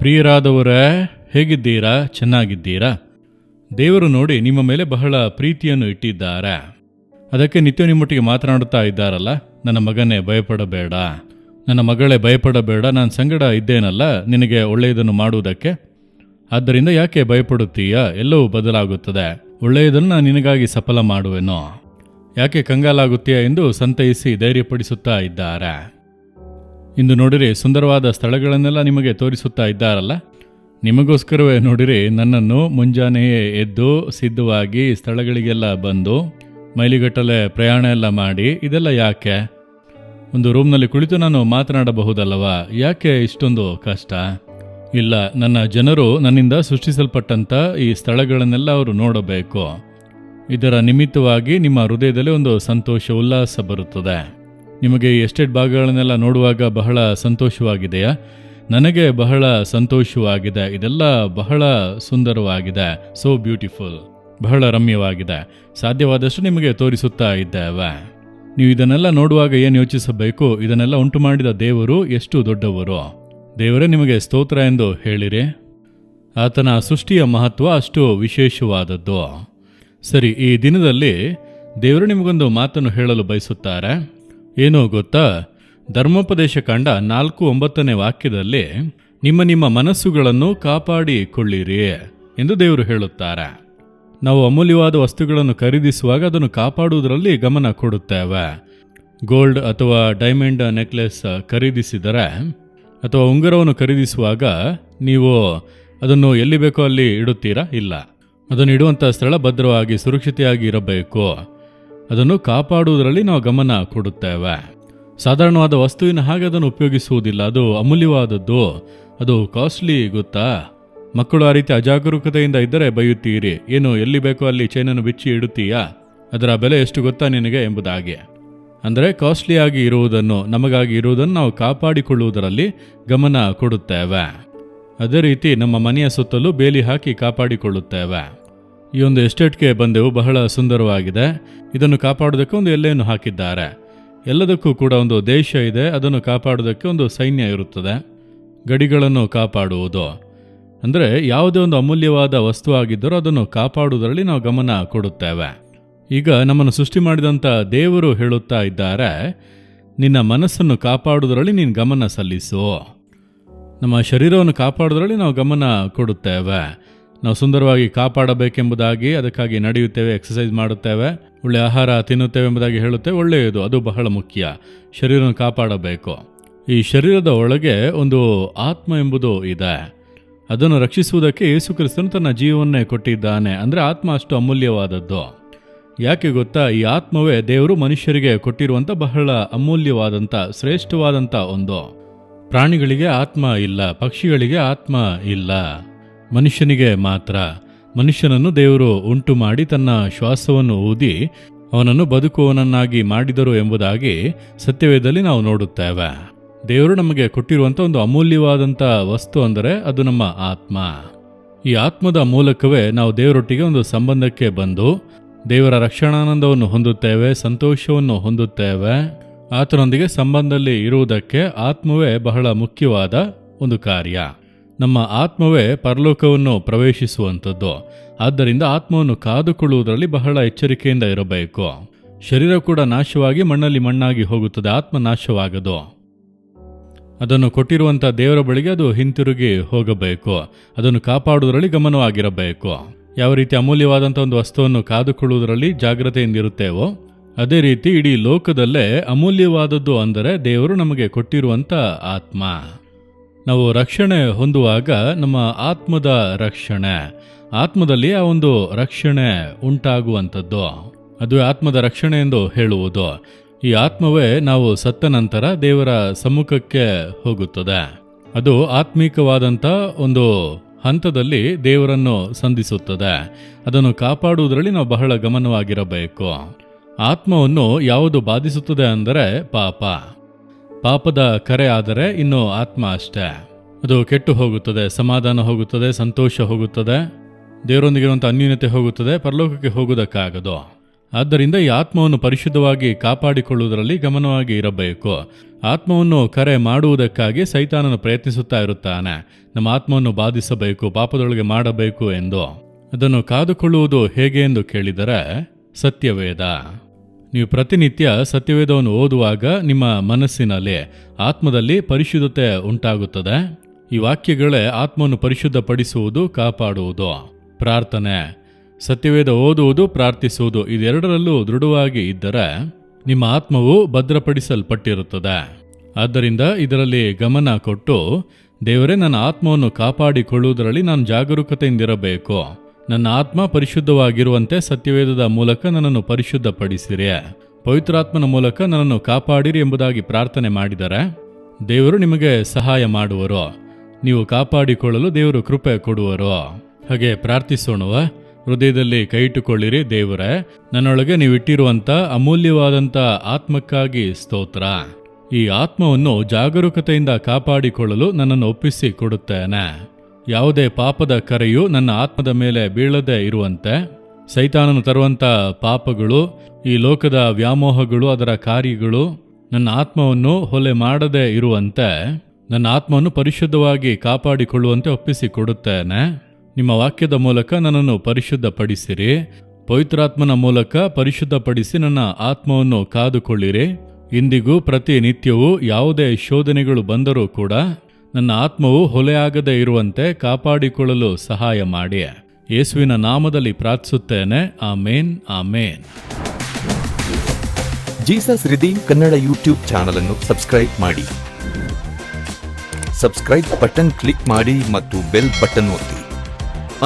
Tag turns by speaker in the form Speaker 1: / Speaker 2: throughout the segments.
Speaker 1: ಪ್ರಿಯರಾದವರೇ, ಹೇಗಿದ್ದೀರಾ? ಚೆನ್ನಾಗಿದ್ದೀರಾ? ದೇವರು ನೋಡಿ ನಿಮ್ಮ ಮೇಲೆ ಬಹಳ ಪ್ರೀತಿಯನ್ನು ಇಟ್ಟಿದ್ದಾರೆ. ಅದಕ್ಕೆ ನಿತ್ಯ ನಿಮ್ಮೊಟ್ಟಿಗೆ ಮಾತನಾಡುತ್ತಾ ಇದ್ದಾರಲ್ಲ, ನನ್ನ ಮಗನೇ ಭಯಪಡಬೇಡ, ನನ್ನ ಮಗಳೇ ಭಯಪಡಬೇಡ, ನಾನು ಸಂಗಡ ಇದ್ದೇನಲ್ಲ ನಿನಗೆ ಒಳ್ಳೆಯದನ್ನು ಮಾಡುವುದಕ್ಕೆ. ಆದ್ದರಿಂದ ಯಾಕೆ ಭಯಪಡುತ್ತೀಯಾ? ಎಲ್ಲವೂ ಬದಲಾಗುತ್ತದೆ, ಒಳ್ಳೆಯದನ್ನು ನಾನು ನಿನಗಾಗಿ ಸಫಲ ಮಾಡುವೆನು. ಯಾಕೆ ಕಂಗಾಲಾಗುತ್ತೀಯಾ ಎಂದು ಸಂತೈಸಿ ಧೈರ್ಯಪಡಿಸುತ್ತಾ ಇದ್ದಾರೆ. ಇಂದು ನೋಡಿರಿ, ಸುಂದರವಾದ ಸ್ಥಳಗಳನ್ನೆಲ್ಲ ನಿಮಗೆ ತೋರಿಸುತ್ತಾ ಇದ್ದಾರಲ್ಲ. ನಿಮಗೋಸ್ಕರವೇ ನೋಡಿರಿ, ನನ್ನನ್ನು ಮುಂಜಾನೆಯೇ ಎದ್ದು ಸಿದ್ಧವಾಗಿ ಸ್ಥಳಗಳಿಗೆಲ್ಲ ಬಂದು ಮೈಲಿಗಟ್ಟಲೆ ಪ್ರಯಾಣ ಎಲ್ಲ ಮಾಡಿ, ಇದೆಲ್ಲ ಯಾಕೆ? ಒಂದು ರೂಮ್ನಲ್ಲಿ ಕುಳಿತು ನಾನು ಮಾತನಾಡಬಹುದಲ್ಲವಾ? ಯಾಕೆ ಇಷ್ಟೊಂದು ಕಷ್ಟ? ಇಲ್ಲ, ನನ್ನ ಜನರು ನನ್ನಿಂದ ಸೃಷ್ಟಿಸಲ್ಪಟ್ಟಂಥ ಈ ಸ್ಥಳಗಳನ್ನೆಲ್ಲ ಅವರು ನೋಡಬೇಕು. ಇದರ ನಿಮಿತ್ತವಾಗಿ ನಿಮ್ಮ ಹೃದಯದಲ್ಲಿ ಒಂದು ಸಂತೋಷ, ಉಲ್ಲಾಸ ಬರುತ್ತದೆ. ನಿಮಗೆ ಈ ಎಸ್ಟೇಟ್ ಭಾಗಗಳನ್ನೆಲ್ಲ ನೋಡುವಾಗ ಬಹಳ ಸಂತೋಷವಾಗಿದೆಯಾ? ನನಗೆ ಬಹಳ ಸಂತೋಷವಾಗಿದೆ. ಇದೆಲ್ಲ ಬಹಳ ಸುಂದರವಾಗಿದೆ, ಸೋ ಬ್ಯೂಟಿಫುಲ್, ಬಹಳ ರಮ್ಯವಾಗಿದೆ. ಸಾಧ್ಯವಾದಷ್ಟು ನಿಮಗೆ ತೋರಿಸುತ್ತಾ ಇದ್ದೇವೆ. ನೀವು ಇದನ್ನೆಲ್ಲ ನೋಡುವಾಗ ಏನು ಯೋಚಿಸಬೇಕು? ಇದನ್ನೆಲ್ಲ ಉಂಟು ಮಾಡಿದ ದೇವರು ಎಷ್ಟು ದೊಡ್ಡವರು. ದೇವರೇ ನಿಮಗೆ ಸ್ತೋತ್ರ ಎಂದು ಹೇಳಿರಿ. ಆತನ ಸೃಷ್ಟಿಯ ಮಹತ್ವ ಅಷ್ಟು ವಿಶೇಷವಾದದ್ದು. ಸರಿ, ಈ ದಿನದಲ್ಲಿ ದೇವರು ನಿಮಗೊಂದು ಮಾತನ್ನು ಹೇಳಲು ಬಯಸುತ್ತಾರೆ. ಏನೋ ಗೊತ್ತಾ? ಧರ್ಮೋಪದೇಶ ಕಾಂಡ 4:9 ವಾಕ್ಯದಲ್ಲಿ ನಿಮ್ಮ ಮನಸ್ಸುಗಳನ್ನು ಕಾಪಾಡಿಕೊಳ್ಳಿರಿ ಎಂದು ದೇವರು ಹೇಳುತ್ತಾರೆ. ನಾವು ಅಮೂಲ್ಯವಾದ ವಸ್ತುಗಳನ್ನು ಖರೀದಿಸುವಾಗ ಅದನ್ನು ಕಾಪಾಡುವುದರಲ್ಲಿ ಗಮನ ಕೊಡುತ್ತೇವೆ. ಗೋಲ್ಡ್ ಅಥವಾ ಡೈಮಂಡ್ ನೆಕ್ಲೆಸ್ ಖರೀದಿಸಿದರೆ ಅಥವಾ ಉಂಗುರವನ್ನು ಖರೀದಿಸುವಾಗ ನೀವು ಅದನ್ನು ಎಲ್ಲಿ ಬೇಕೋ ಅಲ್ಲಿ ಇಡುತ್ತೀರಾ? ಇಲ್ಲ, ಅದನ್ನು ಇಡುವಂಥ ಸ್ಥಳ ಭದ್ರವಾಗಿ ಸುರಕ್ಷತೆಯಾಗಿ ಇರಬೇಕು. ಅದನ್ನು ಕಾಪಾಡುವುದರಲ್ಲಿ ನಾವು ಗಮನ ಕೊಡುತ್ತೇವೆ. ಸಾಧಾರಣವಾದ ವಸ್ತುವಿನ ಹಾಗೆ ಅದನ್ನು ಉಪಯೋಗಿಸುವುದಿಲ್ಲ. ಅದು ಅಮೂಲ್ಯವಾದದ್ದು, ಅದು ಕಾಸ್ಟ್ಲಿ, ಗೊತ್ತಾ? ಮಕ್ಕಳು ಆ ರೀತಿ ಅಜಾಗರೂಕತೆಯಿಂದ ಇದ್ದರೆ ಬೈಯುತ್ತೀರಿ. ಏನು, ಎಲ್ಲಿ ಬೇಕೋ ಅಲ್ಲಿ ಚೈನನ್ನು ಬಿಚ್ಚಿ ಇಡುತ್ತೀಯಾ? ಅದರ ಬೆಲೆ ಎಷ್ಟು ಗೊತ್ತಾ ನಿನಗೆ ಎಂಬುದಾಗಿ. ಅಂದರೆ ಕಾಸ್ಟ್ಲಿಯಾಗಿ ಇರುವುದನ್ನು, ನಮಗಾಗಿ ಇರುವುದನ್ನು ನಾವು ಕಾಪಾಡಿಕೊಳ್ಳುವುದರಲ್ಲಿ ಗಮನ ಕೊಡುತ್ತೇವೆ. ಅದೇ ರೀತಿ ನಮ್ಮ ಮನೆಯ ಸುತ್ತಲೂ ಬೇಲಿ ಹಾಕಿ ಕಾಪಾಡಿಕೊಳ್ಳುತ್ತೇವೆ. ಈ ಒಂದು ಎಸ್ಟೇಟ್ಗೆ ಬಂದೆವು, ಬಹಳ ಸುಂದರವಾಗಿದೆ. ಇದನ್ನು ಕಾಪಾಡೋದಕ್ಕೆ ಒಂದು ಎಲ್ಲೆಯನ್ನು ಹಾಕಿದ್ದಾರೆ. ಎಲ್ಲದಕ್ಕೂ ಕೂಡ ಒಂದು ದೇಶ ಇದೆ, ಅದನ್ನು ಕಾಪಾಡೋದಕ್ಕೆ ಒಂದು ಸೈನ್ಯ ಇರುತ್ತದೆ. ಗಡಿಗಳನ್ನು ಕಾಪಾಡುವುದು ಅಂದರೆ ಯಾವುದೇ ಒಂದು ಅಮೂಲ್ಯವಾದ ವಸ್ತು ಆಗಿದ್ದರೂ ಅದನ್ನು ಕಾಪಾಡುವುದರಲ್ಲಿ ನಾವು ಗಮನ ಕೊಡುತ್ತೇವೆ. ಈಗ ನಮ್ಮನ್ನು ಸೃಷ್ಟಿ ಮಾಡಿದಂಥ ದೇವರು ಹೇಳುತ್ತಾ ಇದ್ದಾರೆ, ನಿನ್ನ ಮನಸ್ಸನ್ನು ಕಾಪಾಡುವುದರಲ್ಲಿ ನೀನು ಗಮನ ಸಲ್ಲಿಸು. ನಮ್ಮ ಶರೀರವನ್ನು ಕಾಪಾಡುವುದರಲ್ಲಿ ನಾವು ಗಮನ ಕೊಡುತ್ತೇವೆ. ನಾವು ಸುಂದರವಾಗಿ ಕಾಪಾಡಬೇಕೆಂಬುದಾಗಿ ಅದಕ್ಕಾಗಿ ನಡೆಯುತ್ತೇವೆ, ಎಕ್ಸಸೈಸ್ ಮಾಡುತ್ತೇವೆ, ಒಳ್ಳೆ ಆಹಾರ ತಿನ್ನುತ್ತೇವೆ ಎಂಬುದಾಗಿ ಹೇಳುತ್ತೇವೆ. ಒಳ್ಳೆಯದು, ಅದು ಬಹಳ ಮುಖ್ಯ. ಶರೀರವನ್ನು ಕಾಪಾಡಬೇಕು. ಈ ಶರೀರದ ಒಳಗೆ ಒಂದು ಆತ್ಮ ಎಂಬುದು ಇದೆ. ಅದನ್ನು ರಕ್ಷಿಸುವುದಕ್ಕೆ ಯೇಸು ಕ್ರಿಸ್ತನು ತನ್ನ ಜೀವವನ್ನೇ ಕೊಟ್ಟಿದ್ದಾನೆ. ಅಂದರೆ ಆತ್ಮ ಅಷ್ಟು ಅಮೂಲ್ಯವಾದದ್ದು. ಯಾಕೆ ಗೊತ್ತಾ? ಈ ಆತ್ಮವೇ ದೇವರು ಮನುಷ್ಯರಿಗೆ ಕೊಟ್ಟಿರುವಂಥ ಬಹಳ ಅಮೂಲ್ಯವಾದಂಥ ಶ್ರೇಷ್ಠವಾದಂಥ ಒಂದು. ಪ್ರಾಣಿಗಳಿಗೆ ಆತ್ಮ ಇಲ್ಲ, ಪಕ್ಷಿಗಳಿಗೆ ಆತ್ಮ ಇಲ್ಲ, ಮನುಷ್ಯನಿಗೆ ಮಾತ್ರ. ಮನುಷ್ಯನನ್ನು ದೇವರು ಉಂಟು ಮಾಡಿ ತನ್ನ ಶ್ವಾಸವನ್ನು ಊದಿ ಅವನನ್ನು ಬದುಕುವವನನ್ನಾಗಿ ಮಾಡಿದರು ಎಂಬುದಾಗಿ ಸತ್ಯವೇದದಲ್ಲಿ ನಾವು ನೋಡುತ್ತೇವೆ. ದೇವರು ನಮಗೆ ಕೊಟ್ಟಿರುವಂಥ ಒಂದು ಅಮೂಲ್ಯವಾದಂಥ ವಸ್ತು ಅಂದರೆ ಅದು ನಮ್ಮ ಆತ್ಮ. ಈ ಆತ್ಮದ ಮೂಲಕವೇ ನಾವು ದೇವರೊಟ್ಟಿಗೆ ಒಂದು ಸಂಬಂಧಕ್ಕೆ ಬಂದು ದೇವರ ರಕ್ಷಣಾನಂದವನ್ನು ಹೊಂದುತ್ತೇವೆ, ಸಂತೋಷವನ್ನು ಹೊಂದುತ್ತೇವೆ. ಆತನೊಂದಿಗೆ ಸಂಬಂಧದಲ್ಲಿ ಇರುವುದಕ್ಕೆ ಆತ್ಮವೇ ಬಹಳ ಮುಖ್ಯವಾದ ಒಂದು ಕಾರ್ಯ. ನಮ್ಮ ಆತ್ಮವೇ ಪರಲೋಕವನ್ನು ಪ್ರವೇಶಿಸುವಂಥದ್ದು. ಆದ್ದರಿಂದ ಆತ್ಮವನ್ನು ಕಾದುಕೊಳ್ಳುವುದರಲ್ಲಿ ಬಹಳ ಎಚ್ಚರಿಕೆಯಿಂದ ಇರಬೇಕು. ಶರೀರ ಕೂಡ ನಾಶವಾಗಿ ಮಣ್ಣಲ್ಲಿ ಮಣ್ಣಾಗಿ ಹೋಗುತ್ತದೆ, ಆತ್ಮ ನಾಶವಾಗದು. ಅದನ್ನು ಕೊಟ್ಟಿರುವಂಥ ದೇವರ ಬಳಿಗೆ ಅದು ಹಿಂತಿರುಗಿ ಹೋಗಬೇಕು. ಅದನ್ನು ಕಾಪಾಡುವುದರಲ್ಲಿ ಗಮನವಾಗಿರಬೇಕು. ಯಾವ ರೀತಿ ಅಮೂಲ್ಯವಾದಂಥ ಒಂದು ವಸ್ತುವನ್ನು ಕಾದುಕೊಳ್ಳುವುದರಲ್ಲಿ ಜಾಗ್ರತೆಯಿಂದಿರುತ್ತೇವೋ ಅದೇ ರೀತಿ ಇಡೀ ಲೋಕದಲ್ಲೇ ಅಮೂಲ್ಯವಾದದ್ದು ಅಂದರೆ ದೇವರು ನಮಗೆ ಕೊಟ್ಟಿರುವಂಥ ಆತ್ಮ. ನಾವು ರಕ್ಷಣೆ ಹೊಂದುವಾಗ ನಮ್ಮ ಆತ್ಮದ ರಕ್ಷಣೆ, ಆತ್ಮದಲ್ಲಿ ಆ ಒಂದು ರಕ್ಷಣೆ ಉಂಟಾಗುವಂಥದ್ದು, ಅದು ಆತ್ಮದ ರಕ್ಷಣೆ ಎಂದು ಹೇಳುವುದು. ಈ ಆತ್ಮವೇ ನಾವು ಸತ್ತ ನಂತರ ದೇವರ ಸಮ್ಮುಖಕ್ಕೆ ಹೋಗುತ್ತದೆ. ಅದು ಆತ್ಮೀಕವಾದಂಥ ಒಂದು ಹಂತದಲ್ಲಿ ದೇವರನ್ನು ಸಂಧಿಸುತ್ತದೆ. ಅದನ್ನು ಕಾಪಾಡುವುದರಲ್ಲಿ ನಾವು ಬಹಳ ಗಮನವಾಗಿರಬೇಕು. ಆತ್ಮವನ್ನು ಯಾವುದು ಬಾಧಿಸುತ್ತದೆ ಅಂದರೆ ಪಾಪದ ಕರೆ ಆದರೆ ಇನ್ನು ಆತ್ಮ ಅಷ್ಟೇ. ಅದು ಕೆಟ್ಟು ಹೋಗುತ್ತದೆ, ಸಮಾಧಾನ ಹೋಗುತ್ತದೆ, ಸಂತೋಷ ಹೋಗುತ್ತದೆ, ದೇವರೊಂದಿಗಿರುವಂಥ ಅನ್ಯೂನ್ಯತೆ ಹೋಗುತ್ತದೆ, ಪರಲೋಕಕ್ಕೆ ಹೋಗುವುದಕ್ಕಾಗದು. ಆದ್ದರಿಂದ ಈ ಆತ್ಮವನ್ನು ಪರಿಶುದ್ಧವಾಗಿ ಕಾಪಾಡಿಕೊಳ್ಳುವುದರಲ್ಲಿ ಗಮನವಾಗಿ ಇರಬೇಕು. ಆತ್ಮವನ್ನು ಕರೆ ಮಾಡುವುದಕ್ಕಾಗಿ ಸೈತಾನನು ಪ್ರಯತ್ನಿಸುತ್ತಾ ಇರುತ್ತಾನೆ, ನಮ್ಮ ಆತ್ಮವನ್ನು ಬಾಧಿಸಬೇಕು, ಪಾಪದೊಳಗೆ ಮಾಡಬೇಕು ಎಂದು. ಅದನ್ನು ಕಾದುಕೊಳ್ಳುವುದು ಹೇಗೆ ಎಂದು ಕೇಳಿದರೆ ಸತ್ಯವೇದ. ನೀವು ಪ್ರತಿನಿತ್ಯ ಸತ್ಯವೇದವನ್ನು ಓದುವಾಗ ನಿಮ್ಮ ಮನಸ್ಸಿನಲ್ಲಿ, ಆತ್ಮದಲ್ಲಿ ಪರಿಶುದ್ಧತೆ ಉಂಟಾಗುತ್ತದೆ. ಈ ವಾಕ್ಯಗಳೇ ಆತ್ಮವನ್ನು ಪರಿಶುದ್ಧಪಡಿಸುವುದು, ಕಾಪಾಡುವುದು. ಪ್ರಾರ್ಥನೆ, ಸತ್ಯವೇದ ಓದುವುದು, ಪ್ರಾರ್ಥಿಸುವುದು ಇದೆರಡರಲ್ಲೂ ದೃಢವಾಗಿ ಇದ್ದರೆ ನಿಮ್ಮ ಆತ್ಮವು ಭದ್ರಪಡಿಸಲ್ಪಟ್ಟಿರುತ್ತದೆ. ಆದ್ದರಿಂದ ಇದರಲ್ಲಿ ಗಮನ ಕೊಟ್ಟು, ದೇವರೇ, ನನ್ನ ಆತ್ಮವನ್ನು ಕಾಪಾಡಿಕೊಳ್ಳುವುದರಲ್ಲಿ ನಾನು ಜಾಗರೂಕತೆಯಿಂದಿರಬೇಕು. ನನ್ನ ಆತ್ಮ ಪರಿಶುದ್ಧವಾಗಿರುವಂತೆ ಸತ್ಯವೇದದ ಮೂಲಕ ನನ್ನನ್ನು ಪರಿಶುದ್ಧಪಡಿಸಿರಿ, ಪವಿತ್ರಾತ್ಮನ ಮೂಲಕ ನನ್ನನ್ನು ಕಾಪಾಡಿರಿ ಎಂಬುದಾಗಿ ಪ್ರಾರ್ಥನೆ ಮಾಡಿದರೆ ದೇವರು ನಿಮಗೆ ಸಹಾಯ ಮಾಡುವರು. ನೀವು ಕಾಪಾಡಿಕೊಳ್ಳಲು ದೇವರು ಕೃಪೆ ಕೊಡುವರು. ಹಾಗೆ ಪ್ರಾರ್ಥಿಸೋಣವ. ಹೃದಯದಲ್ಲಿ ಕೈ ಇಟ್ಟುಕೊಳ್ಳಿರಿ. ದೇವರೇ, ನನ್ನೊಳಗೆ ನೀವಿಟ್ಟಿರುವಂಥ ಅಮೂಲ್ಯವಾದಂಥ ಆತ್ಮಕ್ಕಾಗಿ ಸ್ತೋತ್ರ. ಈ ಆತ್ಮವನ್ನು ಜಾಗರೂಕತೆಯಿಂದ ಕಾಪಾಡಿಕೊಳ್ಳಲು ನನ್ನನ್ನು ಒಪ್ಪಿಸಿ ಕೊಡುತ್ತೇನೆ. ಯಾವುದೇ ಪಾಪದ ಕರೆಯು ನನ್ನ ಆತ್ಮದ ಮೇಲೆ ಬೀಳದೆ ಇರುವಂತೆ, ಸೈತಾನನು ತರುವಂಥ ಪಾಪಗಳು, ಈ ಲೋಕದ ವ್ಯಾಮೋಹಗಳು, ಅದರ ಕಾರ್ಯಗಳು ನನ್ನ ಆತ್ಮವನ್ನು ಹೊಲೆ ಮಾಡದೆ ಇರುವಂತೆ, ನನ್ನ ಆತ್ಮವನ್ನು ಪರಿಶುದ್ಧವಾಗಿ ಕಾಪಾಡಿಕೊಳ್ಳುವಂತೆ ಒಪ್ಪಿಸಿ ಕೊಡುತ್ತೇನೆ. ನಿಮ್ಮ ವಾಕ್ಯದ ಮೂಲಕ ನನ್ನನ್ನು ಪರಿಶುದ್ಧಪಡಿಸಿರಿ, ಪವಿತ್ರಾತ್ಮನ ಮೂಲಕ ಪರಿಶುದ್ಧಪಡಿಸಿ ನನ್ನ ಆತ್ಮವನ್ನು ಕಾದುಕೊಳ್ಳಿರಿ. ಇಂದಿಗೂ ಪ್ರತಿನಿತ್ಯವೂ ಯಾವುದೇ ಶೋಧನೆಗಳು ಬಂದರೂ ಕೂಡ ನನ್ನ ಆತ್ಮವು ಹೊಲೆಯಾಗದೇ ಇರುವಂತೆ ಕಾಪಾಡಿಕೊಳ್ಳಲು ಸಹಾಯ ಮಾಡಿ. ಯೇಸುವಿನ ನಾಮದಲ್ಲಿ ಪ್ರಾರ್ಥಿಸುತ್ತೇನೆ. Amen, amen.
Speaker 2: Jesus redeem Kannada YouTube channel ಅನ್ನು ಸಬ್ಸ್ಕ್ರೈಬ್ ಮಾಡಿ. ಸಬ್ಸ್ಕ್ರೈಬ್ ಬಟನ್ ಕ್ಲಿಕ್ ಮಾಡಿ ಮತ್ತು ಬೆಲ್ ಬಟನ್ ಒತ್ತಿ.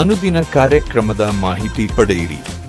Speaker 2: ಅನುದಿನ ಕಾರ್ಯಕ್ರಮದ ಮಾಹಿತಿ ಪಡೆಯಿರಿ.